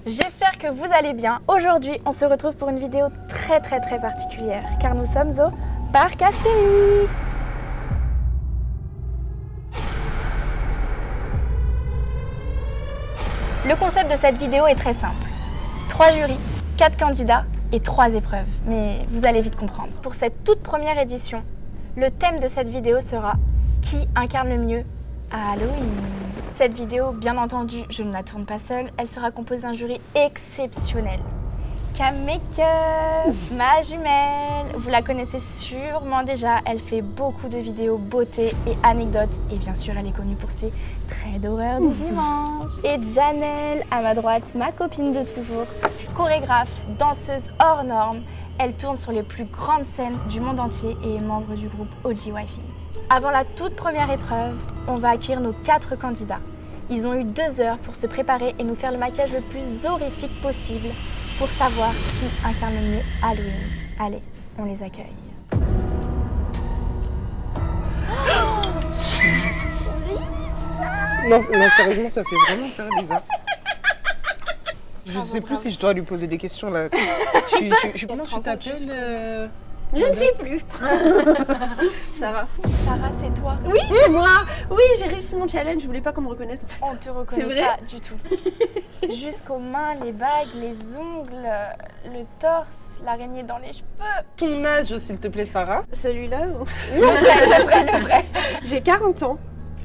J'espère que vous allez bien. Aujourd'hui, on se retrouve pour une vidéo très particulière car nous sommes au Parc Astérix. Le concept de cette vidéo est très simple. 3 jurys, 4 candidats et 3 épreuves. Mais vous allez vite comprendre. Pour cette toute première édition, le thème de cette vidéo sera « Qui incarne le mieux Halloween ?» Cette vidéo, bien entendu, je ne la tourne pas seule. Elle sera composée d'un jury exceptionnel. Cam Makeup, ma jumelle. Vous la connaissez sûrement déjà. Elle fait beaucoup de vidéos beauté et anecdotes. Et bien sûr, elle est connue pour ses traits d'horreur du dimanche. Et Janelle, à ma droite, ma copine de toujours. Chorégraphe, danseuse hors norme. Elle tourne sur les plus grandes scènes du monde entier et est membre du groupe OG Wifeys. Avant la toute première épreuve, on va accueillir nos 4 candidats. Ils ont eu 2 heures pour se préparer et nous faire le maquillage le plus horrifique possible pour savoir qui incarne le mieux Halloween. Allez, on les accueille. Non, sérieusement, ça fait vraiment faire bizarre. Je sais plus si je dois lui poser des questions là. Comment tu t'appelles Je ne sais plus. Sarah. Sarah, c'est toi. Oui, c'est moi. Oui, j'ai réussi mon challenge. Je voulais pas qu'on me reconnaisse. En fait. On te reconnaît pas du tout. Jusqu'aux mains, les bagues, les ongles, le torse, l'araignée dans les cheveux. ton âge, s'il te plaît, Sarah? Celui-là Le vrai. J'ai 40 ans.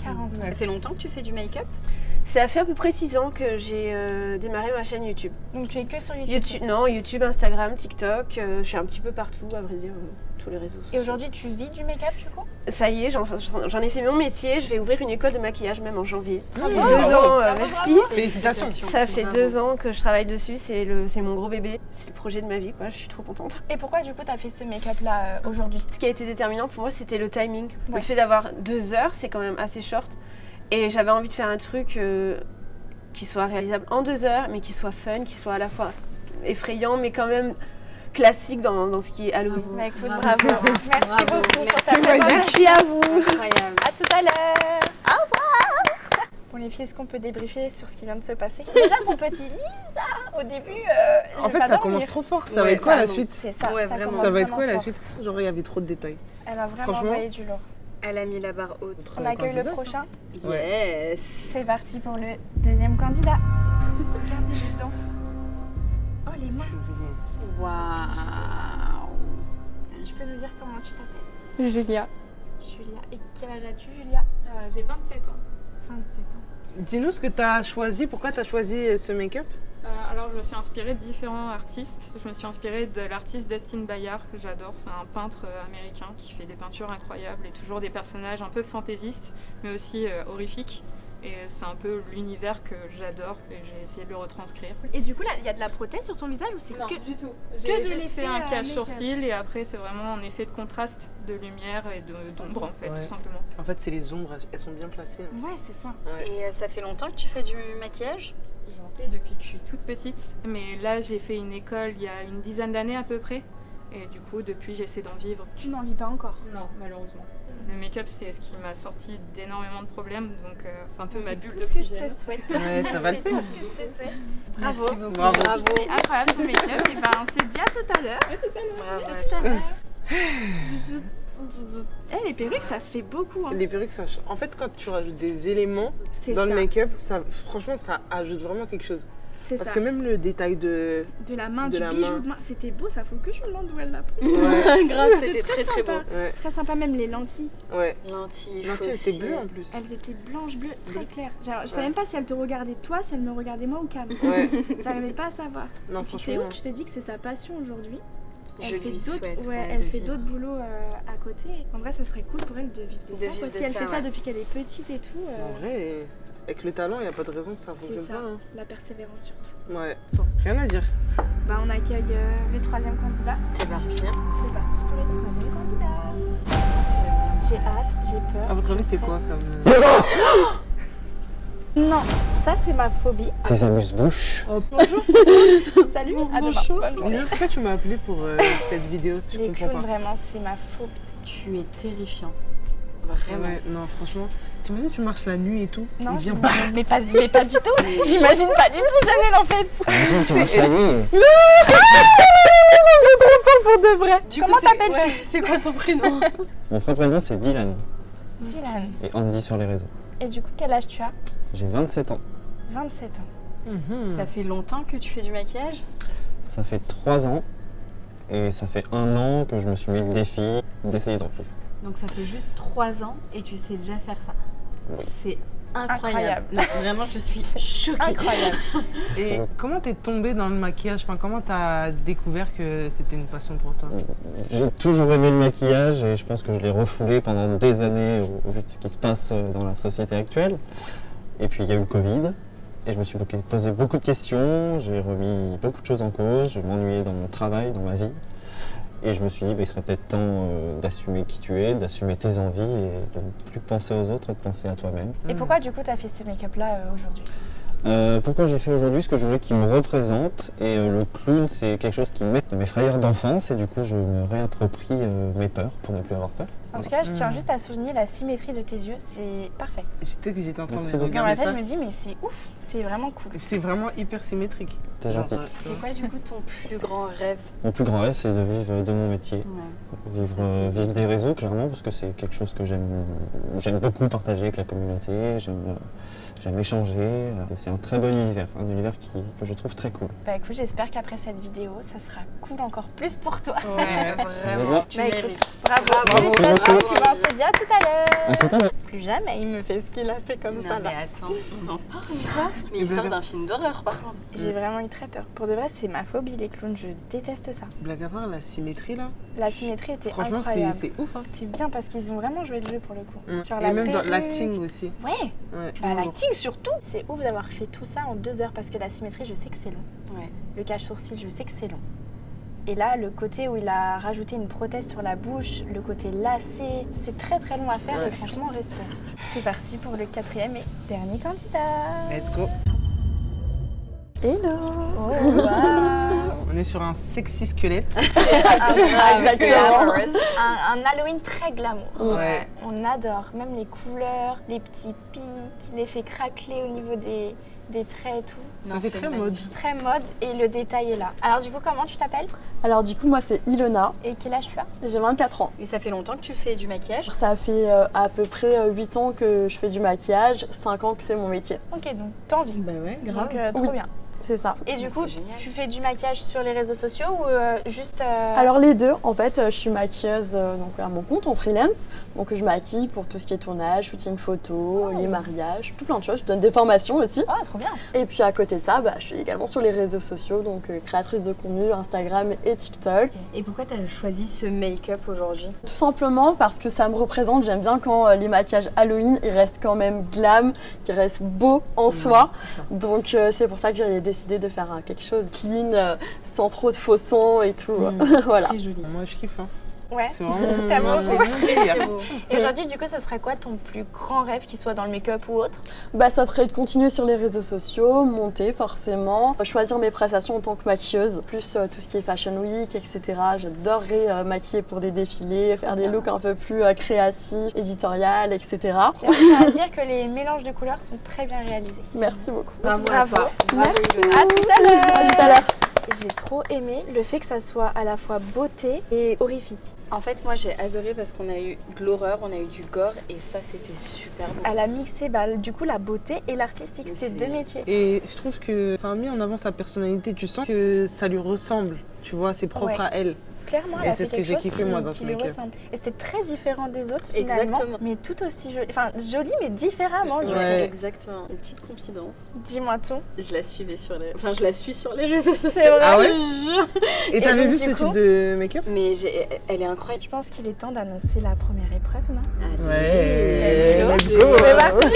40 ans. Ça fait longtemps que tu fais du make-up? Ça fait à peu près 6 ans que j'ai démarré ma chaîne YouTube. Donc tu es que sur YouTube? Non, YouTube, Instagram, TikTok. Je suis un petit peu partout, à vrai dire, tous les réseaux sociaux. Et aujourd'hui, tu vis du make-up du coup? Ça y est, j'en ai fait mon métier. Je vais ouvrir une école de maquillage même en janvier. Bravo. 2 ans, Bravo, merci. Félicitations. Ça fait 2 ans que je travaille dessus. C'est mon gros bébé. C'est le projet de ma vie, quoi. Je suis trop contente. Et pourquoi du coup tu as fait ce make-up là aujourd'hui? Ce qui a été déterminant pour moi, c'était le timing. Ouais. Le fait d'avoir 2 heures, c'est quand même assez short. Et j'avais envie de faire un truc qui soit réalisable en 2 heures, mais qui soit fun, qui soit à la fois effrayant, mais quand même classique dans ce qui est Halloween. Bah écoute, Bravo. bravo. Merci beaucoup pour ta Merci. présence. Merci à vous. Incroyable. À tout à l'heure. Au revoir. Bon les filles, est-ce qu'on peut débriefer sur ce qui vient de se passer? Déjà son petit Lisa, au début, En fait, ça commence trop fort. Ça va Ouais, être quoi la vraiment. suite? C'est ça, Ouais, ça vraiment. commence Ça va être vraiment quoi la fort. suite? Genre, il y avait trop de détails. Elle a vraiment Franchement. envoyé du lourd. Elle a mis la barre haute. On accueille le Candidat. prochain. Yes. C'est parti pour le deuxième candidat. Regardez les dents. Oh les mains. Waouh. Tu peux nous dire comment tu t'appelles? Julia. Julia. Et quel âge as-tu Julia? J'ai 27 ans. 27 ans. Dis-nous ce que tu as choisi. Pourquoi tu as choisi ce make-up? Alors je me suis inspirée de différents artistes. Je me suis inspirée de l'artiste Dustin Bayard que j'adore. C'est un peintre américain qui fait des peintures incroyables et toujours des personnages un peu fantaisistes mais aussi horrifiques. Et c'est un peu l'univers que j'adore et j'ai essayé de le retranscrire. Et du coup là, il y a de la prothèse sur ton visage ou c'est Non, que... du tout. de J'ai juste l'effet, fait un make-up. cache-sourcil et après c'est vraiment un effet de contraste, de lumière et d'ombre en fait, Ouais. tout simplement. En fait, c'est les ombres. Elles sont bien placées. Ouais, c'est ça. Ouais. Et ça fait longtemps que tu fais du maquillage? J'en fais depuis que je suis toute petite, mais là j'ai fait une école il y a une dizaine d'années à peu près. Et du coup, depuis, j'essaie d'en vivre. Tu n'en vis pas encore. Non, malheureusement. Le make-up, c'est ce qui m'a sorti d'énormément de problèmes, donc c'est un peu ma bulle Tout ce que je te d'oxygène. souhaite. Ouais, ça va le C'est faire. tout ce que je te souhaite. Merci beaucoup. Bravo. Bravo. C'est incroyable ton make-up. Et ben on se dit à tout à l'heure. Bravo. À tout à l'heure. Eh, les perruques, ça fait beaucoup. Hein. Les perruques, ça. En fait, quand tu rajoutes des éléments C'est dans ça. le make-up, franchement, ça ajoute vraiment quelque chose. C'est Parce ça. que même le détail de. De la main, de du la bijou main. de main, c'était beau. Ça faut que je me demande où elle l'a pris. Ouais, Grave, c'était très très beau. sympa. ouais, Très sympa, même les lentilles. ouais. Lentilles, Lentilles, fossiles. c'était bleu en plus. Elles étaient blanches, bleues, très Bleu. claires. Genre, je savais Ouais. même pas si elle te regardait toi, si elle me regardait moi ou Cam. Ouais, J'arrivais pas à savoir. non, Et puis c'est franchement. ouf, tu te dis que c'est sa passion aujourd'hui. Je Elle fait lui d'autres, souhaite ouais, de elle fait vivre. d'autres boulots à côté. En vrai, ça serait cool pour elle de vivre de, De ça. vivre quoi. de Si elle ça, fait ça ouais. depuis qu'elle est petite et tout, En vrai, avec le talent, il n'y a pas de raison que ça c'est fonctionne ça, pas. Hein. la persévérance surtout. Ouais, Bon. rien à dire. Bah, on accueille le troisième candidat. C'est parti. C'est parti pour le troisième candidat. J'ai hâte, j'ai peur. À votre avis, je c'est stresse. quoi comme. Non, ça c'est ma phobie. C'est amuse-bouche. Salut, à demain. Bonjour. Bonne journée. Lisa, pourquoi tu m'as appelé pour cette vidéo? Je Les comprends clowns, pas. vraiment, c'est ma phobie. Tu es terrifiant. Vraiment. Ouais, non, franchement, t'imagines tu marches la nuit et tout, Non, il vient j'imagine- mais pas du tout. J'imagine pas du tout, Janelle, en fait. Imagine, tu marches la nuit. Pour de vrai. Du Comment coup, c'est- t'appelles-tu? ouais, c'est quoi ton prénom? Mon vrai prénom, c'est Dylan. Dylan. Et Andy sur les réseaux. Et du coup, quel âge tu as? J'ai 27 ans. 27 ans. Mhm. Ça fait longtemps que tu fais du maquillage? Ça fait 3 ans. Et ça fait 1 an que je me suis mis le défi d'essayer de refaire. Donc ça fait juste 3 ans et tu sais déjà faire ça. Oui. C'est incroyable. Incroyable. Non, vraiment, je suis choquée. Incroyable. Et comment t'es tombée dans le maquillage, enfin, comment t'as découvert que c'était une passion pour toi? J'ai toujours aimé le maquillage et je pense que je l'ai refoulé pendant des années au vu de ce qui se passe dans la société actuelle. Et puis il y a eu le Covid et je me suis posé beaucoup de questions, j'ai remis beaucoup de choses en cause, je m'ennuyais dans mon travail, dans ma vie. Et je me suis dit, il serait peut-être temps d'assumer qui tu es, d'assumer tes envies et de ne plus penser aux autres et de penser à toi-même. Et pourquoi, du coup, t'as fait ce make-up-là aujourd'hui? Pourquoi j'ai fait aujourd'hui ce que je voulais qu'il me représente et le clown c'est quelque chose qui m'est frayeurs d'enfance et du coup je me réapproprie mes peurs pour ne plus avoir peur. En tout cas, je tiens juste à souligner la symétrie de tes yeux, c'est parfait. J'étais en train Merci de beaucoup. Dans regarder ma tête, ça. je me dis, mais c'est ouf, c'est vraiment cool. C'est vraiment hyper symétrique. T'es gentil. C'est quoi du coup ton plus grand rêve? Mon plus grand rêve c'est de vivre de mon métier, Ouais. vivre des réseaux clairement parce que c'est quelque chose que j'aime beaucoup partager avec la communauté, j'aime échanger. C'est un très bon univers, un univers que je trouve très cool. Bah écoute, j'espère qu'après cette vidéo, ça sera cool encore plus pour toi. Ouais, vraiment. Tu Bah écoute, mérites. bravo. Bravo. Félicitations, Merci. puis ben, on se dit à tout à l'heure. À tout à l'heure. Plus jamais il me fait ce qu'il a fait comme Non ça mais là. attends, on en parle. Mais il sort d'un film d'horreur par contre. J'ai vraiment eu très peur. Pour de vrai, c'est ma phobie les clowns, je déteste ça. Blague à part, la symétrie là, La symétrie était franchement incroyable. c'est ouf. Hein. C'est bien parce qu'ils ont vraiment joué le jeu pour le coup. Genre Et la même dans perruque. l'acting aussi. Ouais, Ouais. bah l'acting surtout. C'est ouf d'avoir fait tout ça en 2 heures parce que la symétrie, je sais que c'est long. Ouais. Le cache-sourcil, je sais que c'est long. Et là, le côté où il a rajouté une prothèse sur la bouche, le côté lacé, c'est très très long à faire Ouais. et franchement, respect. C'est parti pour le 4e et dernier candidat. Let's go. Hello. Oh, wow. On est sur un sexy squelette. Glamorous. un Halloween très glamour. Ouais. On adore, même les couleurs, les petits pics, l'effet craquelé au niveau des traits et tout. Ça Non, fait c'est très mode. magnifique. Très mode et le détail est là. Alors du coup, comment tu t'appelles Alors du coup, moi c'est Ilona, et quel âge tu as? j'ai 24 ans. Et ça fait longtemps que tu fais du maquillage? Ça fait à peu près 8 ans que je fais du maquillage, 5 ans que c'est mon métier. Ok, donc t'as envie. Bah ouais, Donc trop Oui. bien. C'est ça. Et du Mais coup, c'est génial. tu fais du maquillage sur les réseaux sociaux ou juste... Alors les deux, en fait, je suis maquilleuse donc, à mon compte en freelance. Donc je maquille pour tout ce qui est tournage, shooting photo, les mariages, tout plein de choses. Je donne des formations aussi. Oh, trop bien. Et puis à côté de ça, je suis également sur les réseaux sociaux, donc créatrice de contenu, Instagram et TikTok. Et pourquoi tu as choisi ce make-up aujourd'hui? Tout simplement parce que ça me représente, j'aime bien quand les maquillages Halloween, ils restent quand même glam, qu'ils restent beaux en soi. Donc c'est pour ça que j'ai décidé de faire quelque chose clean, sans trop de faux sons et tout. Voilà. Très joli. Moi je kiffe. Hein. Ouais. C'est vraiment T'as moi, beaucoup. c'est mon délire. Très beau. Et aujourd'hui, du coup, ce serait quoi ton plus grand rêve, qu'il soit dans le make-up ou autre? Ça serait de continuer sur les réseaux sociaux, monter forcément, choisir mes prestations en tant que maquilleuse, plus tout ce qui est Fashion Week, etc. J'adorerais maquiller pour des défilés, faire des looks un peu plus créatifs, éditorial, etc. Et on tient à dire que les mélanges de couleurs sont très bien réalisés. Merci beaucoup. Bravo à Bravo. toi. Bravo. À tout à l'heure. À tout à l'heure. J'ai trop aimé le fait que ça soit à la fois beauté et horrifique. En fait, moi j'ai adoré parce qu'on a eu de l'horreur, on a eu du gore et ça c'était super beau. Elle a mixé du coup la beauté et l'artistique, Mais c'est c'est- 2 métiers. Et je trouve que ça a mis en avant sa personnalité. Tu sens que ça lui ressemble. Tu vois, c'est propre Ouais. à elle. Clairement, Et elle a c'est fait ce que quelque j'ai chose kiffé, moi, dans qui ce lui make-up. ressemble. Et c'était très différent des autres finalement, Exactement. mais tout aussi joli. Enfin, joli mais différemment. je Ouais. dirais. Exactement. Une petite confidence. Dis-moi tout. Je la suivais sur les... Enfin, je la suis sur les réseaux sociaux. C'est vrai. Ah ouais Je jure. Et t'avais donc, vu du ce coup type de make-up? Mais elle est incroyable. Je pense qu'il est temps d'annoncer la première épreuve, non? Ouais, Let's let's go. go. C'est parti.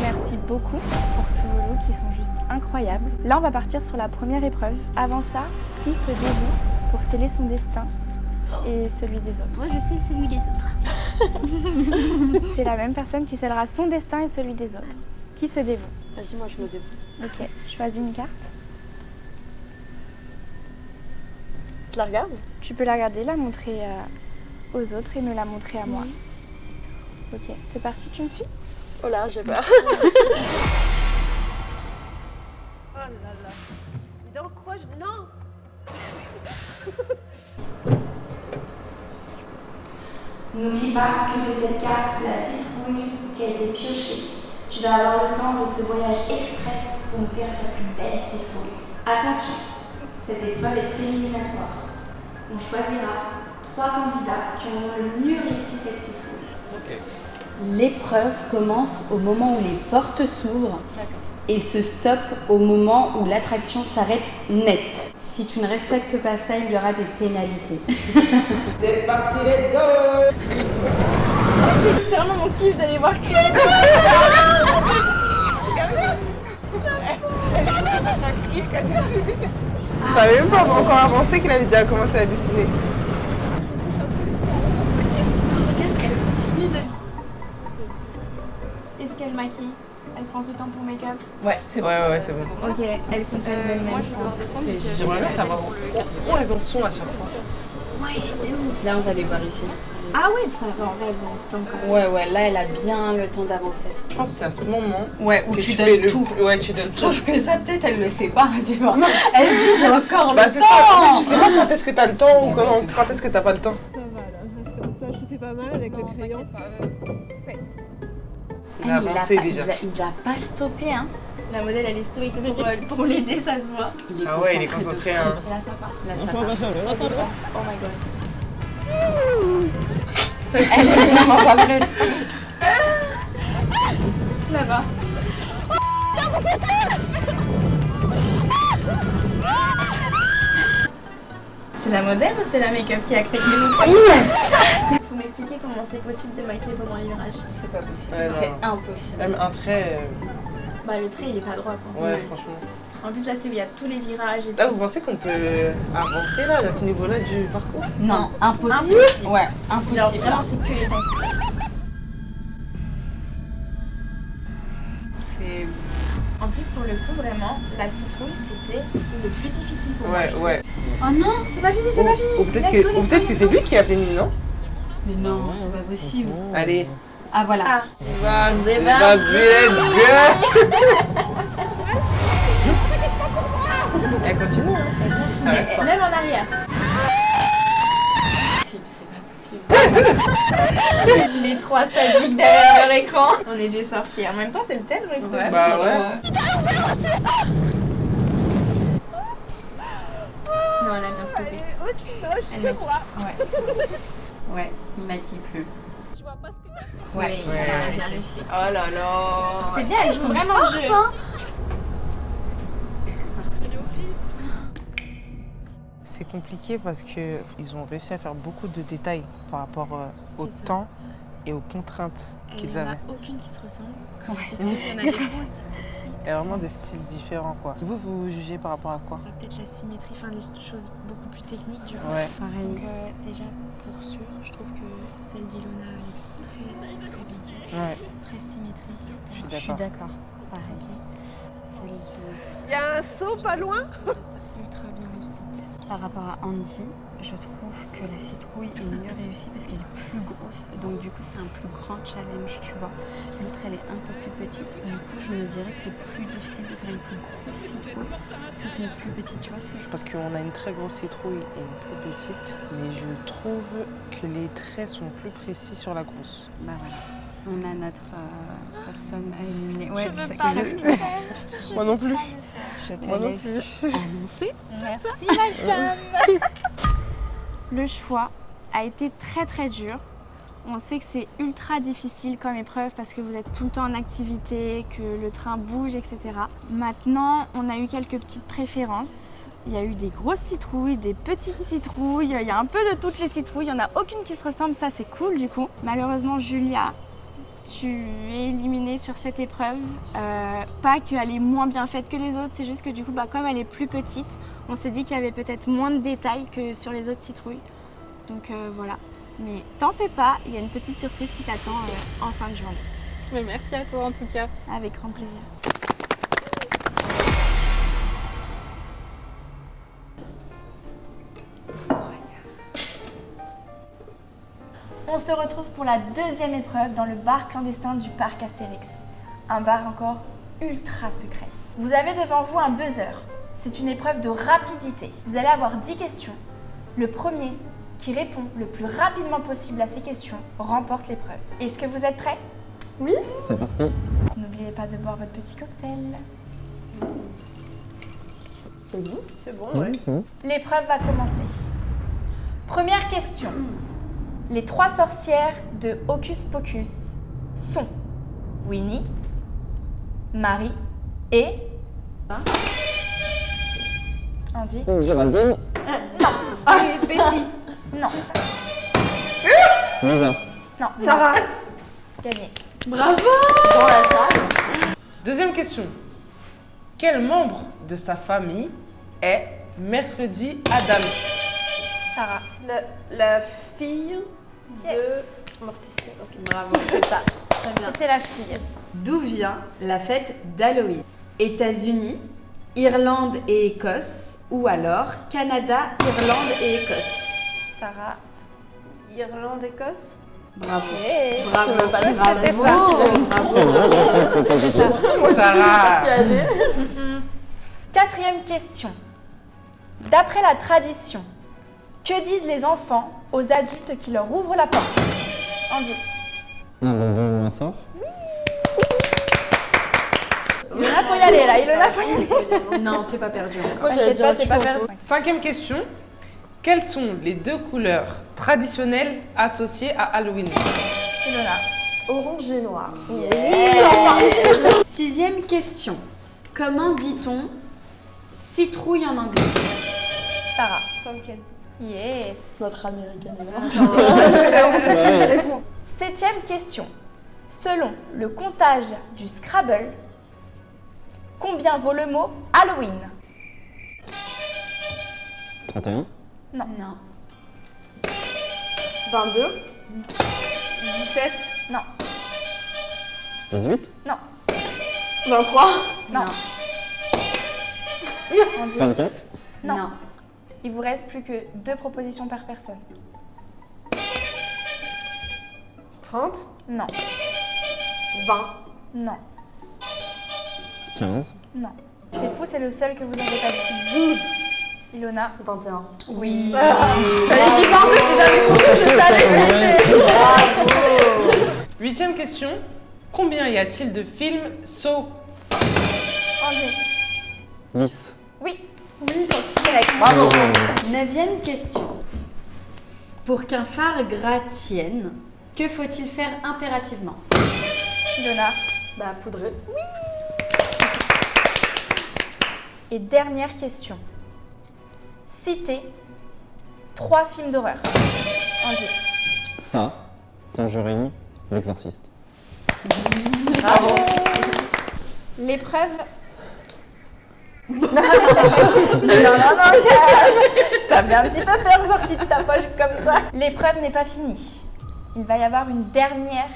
Merci beaucoup pour tous vos looks qui sont juste incroyables. Là, on va partir sur la première épreuve. Avant ça, qui se dévoue pour sceller son destin et celui des autres? Moi, je sais celui des autres. C'est la même personne qui scellera son destin et celui des autres. Qui se dévoue? Vas-y, moi je me dévoue. Ok, choisis une carte. Tu la regardes? Tu peux la regarder, la montrer aux autres et me la montrer à moi. Ok, c'est parti, tu me suis? Oh là, j'ai peur. Oh là là. Dans quoi je... Non. N'oublie pas que c'est cette carte, la citrouille, qui a été piochée. Tu vas avoir le temps de ce voyage express pour nous faire ta plus belle citrouille. Attention, cette épreuve est éliminatoire. On choisira 3 candidats qui auront le mieux réussi cette citrouille. Ok. L'épreuve commence au moment où les portes s'ouvrent et se stoppe au moment où l'attraction s'arrête net. Si tu ne respectes pas ça, il y aura des pénalités. C'est parti, let's go! C'est vraiment mon kiff d'aller voir Créative. Je savais même pas encore avancé qu'il avait déjà commencé à dessiner. Est-ce qu'elle maquille? Elle prend ce temps pour make-up? Ouais, c'est bon. Ouais, c'est bon. Ok, elle comprend Moi, même. je vais devoir descendre. C'est J'aimerais bien savoir où elles en sont à chaque fois. Là, on va les voir ici. Ah oui, ça va, en vrai, elles ont le temps quand même. Ouais, là, elle a bien le temps d'avancer. Je pense que c'est à ce moment Ouais, où que tu fais donnes tout. Ouais, tu donnes tout. Sauf que ça, peut-être, elle le sait pas, tu vois. Elle se dit, j'ai encore Bah le c'est temps. ça, en fait, tu sais pas quand est-ce que t'as le temps ou quand est-ce que t'as pas le temps. Ça va là, reste comme ça, je te fais pas mal avec le crayon. Il a avancé déjà. Il a pas stoppé, hein. La modèle, elle est stoïque pour l'aider, ça se voit. Ah ouais, il est concentré. Hein. Et là, ça part. Là, ça part. Elle descend. Oh my god. Elle est vraiment pas prête. Là-bas. C'est la modèle ou c'est la make-up qui a créé le Faut m'expliquer comment c'est possible de maquiller pendant les virages. C'est pas possible. Ouais, non. C'est impossible. Même un trait. Bah le trait il est pas droit quoi. Ouais, franchement. En plus là c'est où il y a tous les virages et Là, tout. vous pensez qu'on peut avancer là, à ce niveau-là du parcours? Non, impossible. Impossible. Ouais, Genre impossible. vraiment c'est que les temps. C'est... En plus pour le coup vraiment la citrouille c'était le plus difficile pour moi. Ouais. Oh non, c'est pas fini, c'est pas fini. Ou peut-être que c'est lui qui a fini, non? Mais non, c'est pas possible. Allez. Ah voilà. Ah. Vas-y, C'est parti. let's go! Elle continue, hein? Continue, Arrête pas. même en arrière. C'est pas possible. Les 3 sadiques derrière leur écran. On est des sorciers. En même temps, c'est le thème, j'ai envie de te Ouais. dire. Bah ouais. Non, elle a bien stoppé. Aussi moche Elle que maquille. moi. Ouais, il maquille plus. Je vois pas ce que t'as fait. Ouais. Oui, elle a bien réussi. Oh là là. C'est bien, elle joue vraiment le jeu. C'est compliqué parce que ils ont réussi à faire beaucoup de détails par rapport au C'est ça. temps et aux contraintes qu'ils avaient. aucune qui se ressemble. Ouais. Il y en a des grosses. Il y a vraiment des styles différents, quoi. Vous jugez par rapport à quoi? Peut-être la symétrie, enfin les choses beaucoup plus techniques du coup. Ouais. Pareil. Donc déjà, pour sûr, je trouve que celle d'Ilona est très bien, Ouais, très symétrique, etc. je suis Je suis d'accord. d'accord. Pareil. Celle de... Il y a un saut pas loin. Ultra bien réussite. Par rapport à Andy, je trouve que la citrouille est mieux réussie parce qu'elle est plus grosse. Donc du coup, c'est un plus grand challenge, tu vois. L'autre, elle est un peu plus petite. Du coup, je me dirais que c'est plus difficile de faire une plus grosse citrouille plutôt qu'une plus petite. Tu vois ce que je... Parce qu'on a une très grosse citrouille et une plus petite, mais je trouve que les traits sont plus précis sur la grosse. Bah voilà. On a notre personne à éliminer. Ouais, Je veux c'est pas que Moi non plus. je te Moi non laisse plus. annoncer. Merci madame. Le choix a été très très dur. On sait que c'est ultra difficile comme épreuve parce que vous êtes tout le temps en activité, que le train bouge, etc. Maintenant, on a eu quelques petites préférences. Il y a eu des grosses citrouilles, des petites citrouilles, il y a un peu de toutes les citrouilles. Il n'y en a aucune qui se ressemble, ça c'est cool du coup. Malheureusement, Julia, tu es éliminée sur cette épreuve. Pas qu'elle est moins bien faite que les autres, c'est juste que du coup, comme elle est plus petite, on s'est dit qu'il y avait peut-être moins de détails que sur les autres citrouilles. Donc voilà. Mais t'en fais pas, il y a une petite surprise qui t'attend en fin de journée. Mais merci à toi en tout cas. Avec grand plaisir. On On se retrouve pour la deuxième épreuve dans le bar clandestin du parc Astérix. Un bar encore ultra secret. Vous avez devant vous un buzzer. C'est une épreuve de rapidité. Vous allez avoir 10 questions. Le premier qui répond le plus rapidement possible à ces questions remporte l'épreuve. Est-ce que vous êtes prêts? C'est parti. N'oubliez pas de boire votre petit cocktail. C'est bon, C'est bon. L'épreuve va commencer. Première question. Les 3 sorcières de Hocus Pocus sont Winnie, Marie et... Andy? Géraldine. Betty. Non. Lisa. Non. Sarah. Gagné. Bravo. Dans la salle. Deuxième question. Quel membre de sa famille est Mercredi Adams? Sarah. La fille Yes. de Morticia. Ok. Bravo. C'est ça. Très bien. C'était la fille. D'où vient la fête d'Halloween? États-Unis, Irlande et Écosse, ou alors Canada, Irlande et Écosse? Sarah. Irlande, Écosse. Bravo. Hey. Bravo. C'était Bravo. Sarah. Quatrième question. D'après la tradition, que disent les enfants aux adultes qui leur ouvrent la porte? Andy. Un bonbon ou un sort. Ilona, faut y aller là. Ilona, faut y aller. Non, c'est pas perdu encore. Moi, j'allais T'inquiète dire pas, un c'est pas truc en perdu. Cinquième question. Quelles sont les 2 couleurs traditionnelles associées à Halloween? Ilona. Orange et noir. Sixième question. Comment dit-on citrouille en anglais? Sarah. Pumpkin. Yes. Notre américaine est là. Septième question. Selon le comptage du Scrabble, combien vaut le mot Halloween? 31. Non. Non. 22. 17. Non. 18. Non. 23. Non. Non. Andy. 24. Non. Non. Il vous reste plus que 2 propositions par personne. 30. Non. 20. Non. 15. Non. C'est fou, c'est le seul que vous n'avez pas dit. 12. Ilona. 21. Oui. T'avais dit 22, Je savais que j'étais. 8e question. Combien y a-t-il de films Saw? Andy. 10. Oui. Oui, sorti direct. Bravo. Neuvième question. Pour qu'un phare gras tienne, que faut-il faire impérativement? Ilona. Bah, poudré. Et dernière question. Citez 3 films d'horreur. Andy. Ça. Conjuring. L'exorciste. Bravo. L'épreuve... non, ça fait un petit peu peur sorti de ta poche comme ça. L'épreuve n'est pas finie. Il va y avoir une dernière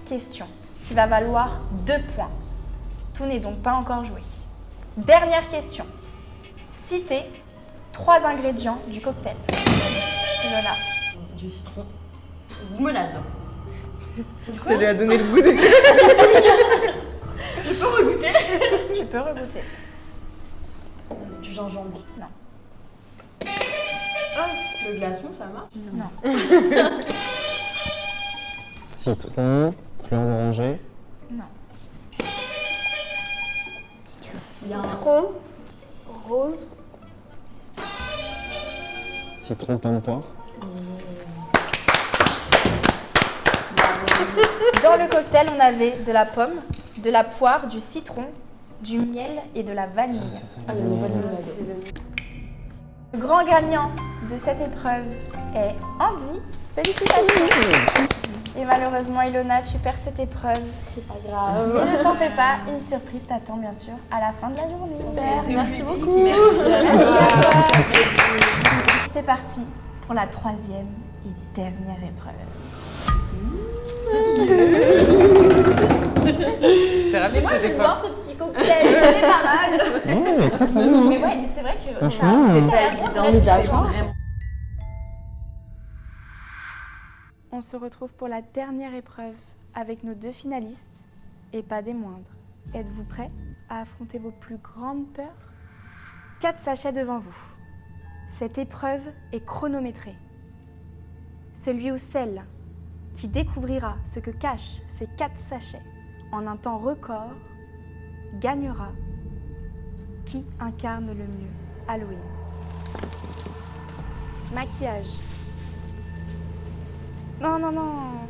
question qui va valoir 2 points. Tout n'est donc pas encore joué. Dernière question. Citez 3 ingrédients du cocktail. Ilona. Du citron. Limonade. Ça lui a donné le goût de... Je peux regoûter. Tu peux regoûter. Du gingembre. Non. Ah, le glaçon, ça marche? Non. Citron. Fleur d'oranger. Non. Il y a un Citron. Rose. Citron, pain de poire. Dans le cocktail, on avait de la pomme, de la poire, du citron, du miel et de la vanille. C'est ça. Ah, le nouvel limonade. Le grand gagnant de cette épreuve est Andy. Félicitations. Et malheureusement, Ilona, tu perds cette épreuve. C'est pas grave. Mais ne t'en fais pas, une surprise t'attend bien sûr à la fin de la journée. Super, merci beaucoup. Merci à toi. C'est parti pour la 3e et dernière épreuve. C'était rapide cette épreuve. ce petit cocktail, c'est pas mal. Oh, très très bien. Mais ouais, c'est vrai que... Franchement, c'est c'est pas évident, les agents. se retrouve pour la dernière épreuve avec nos 2 finalistes, et pas des moindres. Êtes-vous prêts à affronter vos plus grandes peurs? 4 sachets devant vous. Cette épreuve est chronométrée. Celui ou celle qui découvrira ce que cachent ces 4 sachets en un temps record gagnera. Qui incarne le mieux Halloween? Maquillage. Non, non, non.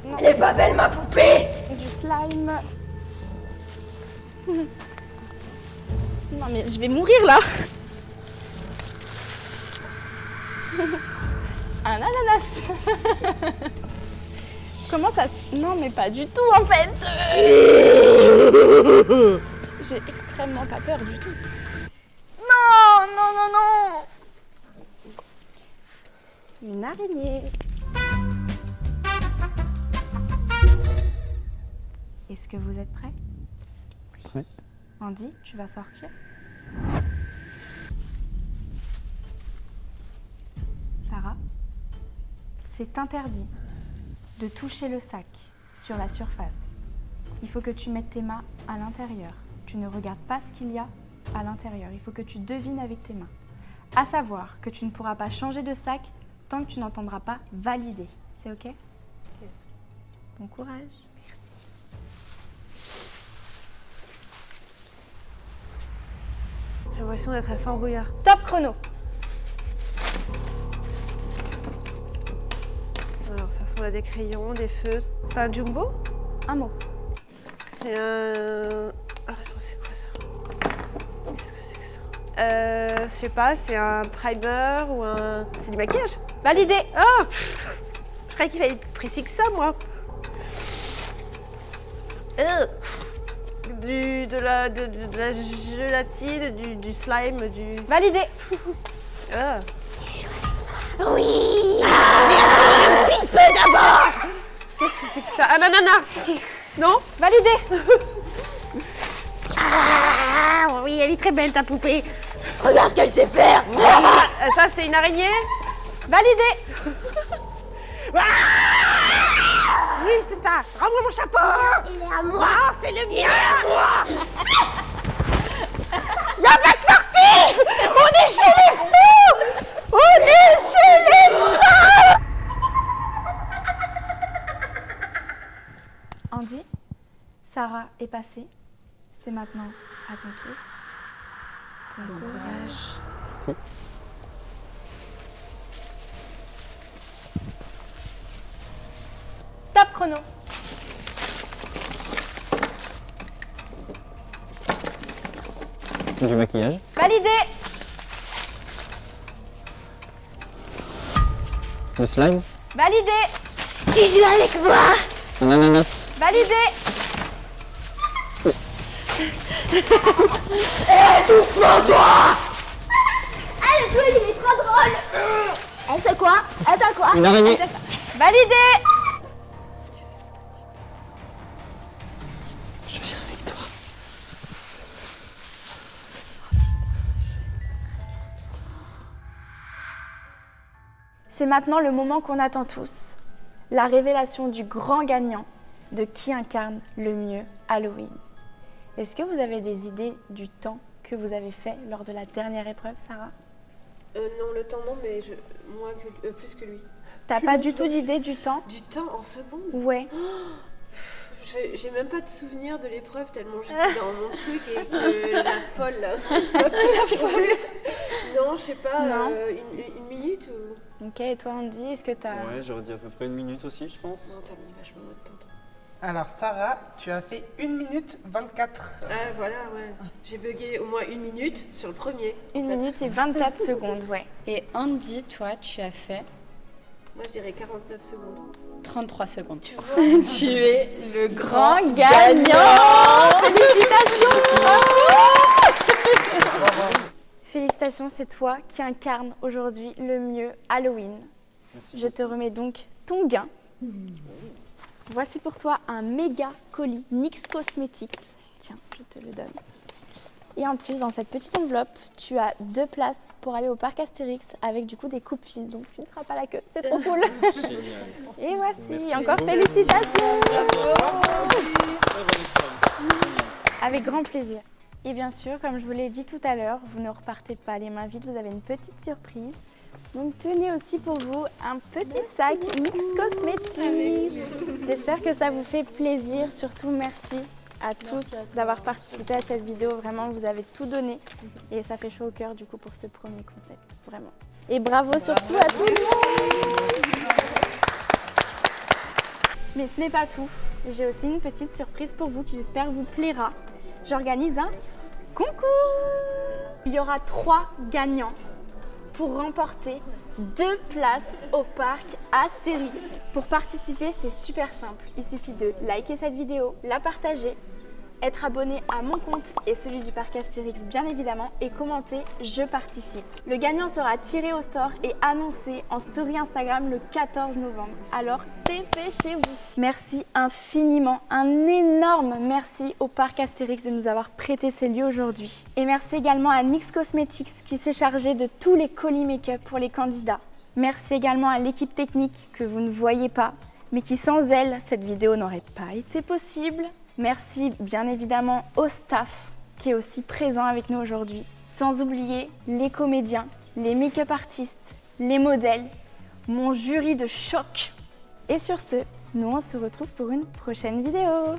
Non. Elle est pas belle, ma poupée! Du slime. Non mais je vais mourir là. Un ananas. Comment ça se... Non mais pas du tout en fait. J'ai extrêmement pas peur du tout. Non, non, non, non. Une araignée. Est-ce que vous êtes prêts? Oui. Andy, tu vas sortir. Sarah, c'est interdit de toucher le sac sur la surface. Il faut que tu mettes tes mains à l'intérieur. Tu ne regardes pas ce qu'il y a à l'intérieur. Il faut que tu devines avec tes mains. À savoir que tu ne pourras pas changer de sac tant que tu n'entendras pas valider. C'est OK? Yes. Bon courage. J'ai l'impression d'être à Fort Boyard. Top chrono. Alors ça ressemble à des crayons, des feutres. C'est pas un jumbo? Un mot. C'est un... Ah, c'est quoi ça? Qu'est-ce que c'est que ça? Je sais pas, c'est un primer ou un... C'est du maquillage? Validé. Ah, je croyais qu'il fallait être précis que ça, moi. De la gélatine, du slime, du... Validé. Ah. Oui! Pipe d'abord! Qu'est-ce que c'est que ça? Un ananas! Non? Validé. Ah oui, elle est très belle ta poupée! Regarde ce qu'elle sait faire! Ça, c'est une araignée? Validé. Oui, c'est ça! Rends-moi mon chapeau! Il est à moi! C'est le mien! Il est à moi! La blague sortie! On est chez les fous! On est chez les fous! Andy, Sarah est passée. C'est maintenant à ton tour. Bon courage. Merci. Top chrono. Du maquillage. Validé. Du slime. Validé. Tu joues avec moi! Un ananas. Validé. Doucement, toi! Ah, le jeu, il est trop drôle! Elle fait quoi? Elle fait quoi? Une araignée. Validé. Je viens avec toi. C'est maintenant le moment qu'on attend tous. La révélation du grand gagnant de qui incarne le mieux Halloween. Est-ce que vous avez des idées du temps que vous avez fait lors de la dernière épreuve, Sarah? Non, le temps, non, mais moi, plus que lui. T'as pas du tout d'idée du temps? Du temps en secondes? Ouais. J'ai même pas de souvenir de l'épreuve tellement j'étais dans mon truc et que la folle là. Non, je sais pas, Non. une minute ou... Ok, et toi Andy, est-ce que t'as... Ouais, j'aurais dit à peu près une minute aussi, je pense. Non, t'as mis vachement moins de temps. Toi. Alors Sarah, tu as fait 1 minute 24. Ah voilà, ouais. J'ai bugué au moins 1 minute sur le premier. 1 minute et 24 secondes, ouais. Et Andy, toi, tu as fait Moi je dirais 49 secondes. 33 secondes. Tu vois? Tu es le Grand gagnant. Félicitations. Félicitations, c'est toi qui incarne aujourd'hui le mieux Halloween. Merci. Je te remets donc ton gain. Voici pour toi un méga colis NYX Cosmetics. Tiens, je te le donne. Et en plus, dans cette petite enveloppe, tu as 2 places pour aller au parc Astérix avec du coup des coupes-fils, donc tu ne feras pas la queue. C'est trop cool. Génial. Et voici, Merci. encore Bon, félicitations. Très bonne expérience. Avec grand plaisir. Et bien sûr, comme je vous l'ai dit tout à l'heure, vous ne repartez pas les mains vides, vous avez une petite surprise. Donc tenez aussi pour vous un petit sac NYX Cosmetics. J'espère que ça vous fait plaisir. Surtout merci à tous d'avoir participé à cette vidéo. Vraiment, vous avez tout donné. Et ça fait chaud au cœur du coup pour ce premier concept. Vraiment. Et bravo surtout à tout le monde. Mais ce n'est pas tout. J'ai aussi une petite surprise pour vous qui j'espère vous plaira. J'organise un concours. Il y aura 3 gagnants pour remporter 2 places au parc Astérix. Pour participer, c'est super simple. Il suffit de liker cette vidéo, la partager, être abonné à mon compte et celui du parc Astérix bien évidemment et commenter « Je participe ». Le gagnant sera tiré au sort et annoncé en story Instagram le 14 novembre. Alors dépêchez-vous. Merci infiniment, un énorme merci au parc Astérix de nous avoir prêté ces lieux aujourd'hui. Et merci également à NYX Cosmetics qui s'est chargé de tous les colis make-up pour les candidats. Merci également à l'équipe technique que vous ne voyez pas, mais qui sans elle, cette vidéo n'aurait pas été possible. Merci bien évidemment au staff qui est aussi présent avec nous aujourd'hui. Sans oublier les comédiens, les make-up artistes, les modèles, mon jury de choc. Et sur ce, nous on se retrouve pour une prochaine vidéo.